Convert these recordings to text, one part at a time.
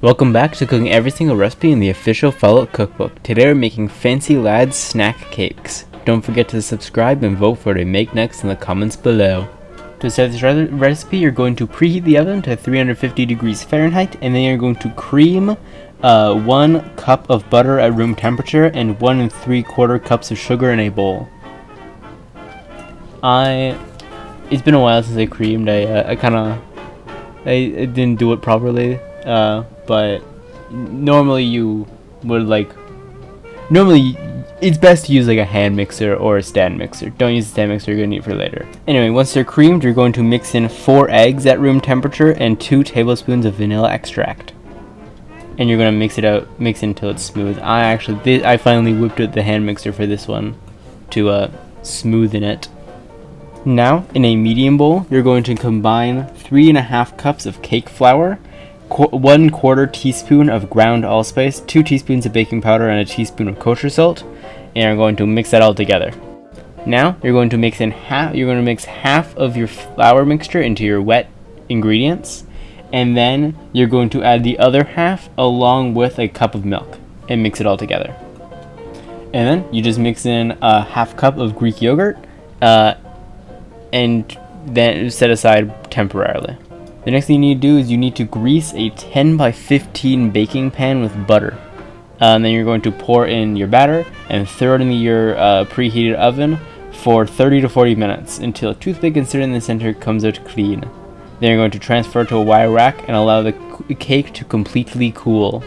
Welcome back to cooking every single recipe in the official Follow Cookbook. Today we're making Fancy Lad's snack cakes. Don't forget to subscribe and vote for what to make next in the comments below. To start this recipe, you're going to preheat the oven to 350 degrees Fahrenheit, and then you're going to cream 1 cup of butter at room temperature and 1 3/4 cups of sugar in a bowl. It's been a while since I creamed. I didn't do it properly. But normally it's best to use like a hand mixer or a stand mixer. Don't use a stand mixer, you're gonna need it for later. Anyway, once they're creamed, you're going to mix in 4 eggs at room temperature and 2 tablespoons of vanilla extract. And you're gonna mix until it's smooth. I finally whipped out the hand mixer for this one to smoothen it. Now, in a medium bowl, you're going to combine 3.5 cups of cake flour, 1/4 teaspoon of ground allspice, 2 teaspoons of baking powder, and a teaspoon of kosher salt, and you're going to mix that all together. Now you're going to mix half of your flour mixture into your wet ingredients, and then you're going to add the other half along with a cup of milk and mix it all together. And then you just mix in a half cup of Greek yogurt, and then set aside temporarily. The next thing you need to do is you need to grease a 10 by 15 baking pan with butter. And then you're going to pour in your batter and throw it in your preheated oven for 30 to 40 minutes until a toothpick inserted in the center comes out clean. Then you're going to transfer it to a wire rack and allow the cake to completely cool.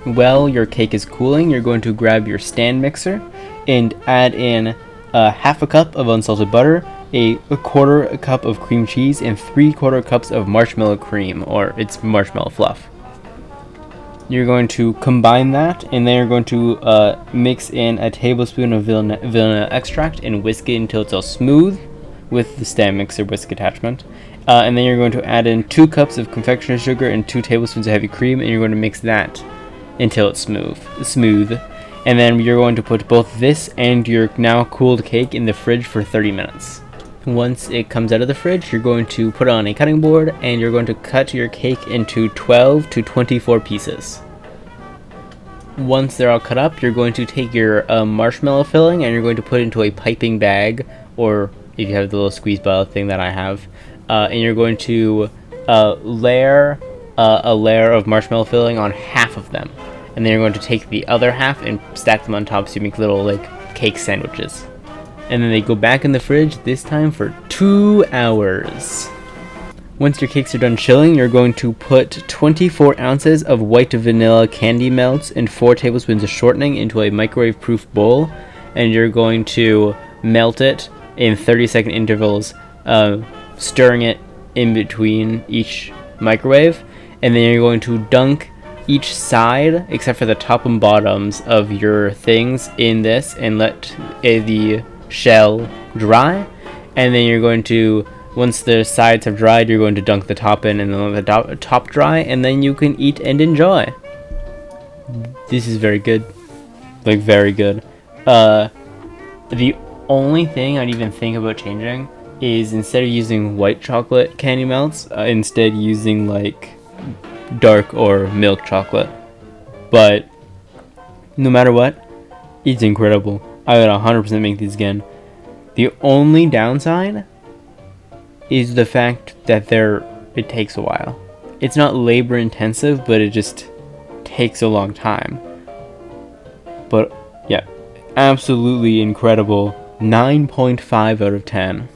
While your cake is cooling, you're going to grab your stand mixer and add in half a cup of unsalted butter, a 1/4 cup of cream cheese, and 3/4 cups of marshmallow cream, or it's marshmallow fluff. You're going to combine that, and then you're going to mix in a tablespoon of vanilla extract and whisk it until it's all smooth with the stand mixer whisk attachment. And then you're going to add in 2 cups of confectioner's sugar and 2 tablespoons of heavy cream, and you're going to mix that until it's smooth. And then you're going to put both this and your now cooled cake in the fridge for 30 minutes. Once it comes out of the fridge, you're going to put it on a cutting board and you're going to cut your cake into 12 to 24 pieces. Once they're all cut up, you're going to take your marshmallow filling and you're going to put it into a piping bag, or if you have the little squeeze bottle thing that I have, and you're going to layer a layer of marshmallow filling on half of them. And then you're going to take the other half and stack them on top so you make little cake sandwiches. And then they go back in the fridge, this time for 2 hours. Once your cakes are done chilling, you're going to put 24 ounces of white vanilla candy melts and 4 tablespoons of shortening into a microwave-proof bowl, and you're going to melt it in 30-second intervals, stirring it in between each microwave, and then you're going to dunk each side, except for the top and bottoms of your things, in this and let the shell dry. And then you're going to, once the sides have dried, you're going to dunk the top in and then let the top dry, and then you can eat and enjoy. This is very good, very good. The only thing I'd even think about changing is, instead of using white chocolate candy melts, instead using dark or milk chocolate. But no matter what, it's incredible. I would 100% make these again. The only downside is the fact that it takes a while. It's not labor intensive, but it just takes a long time. But yeah, absolutely incredible. 9.5 out of 10.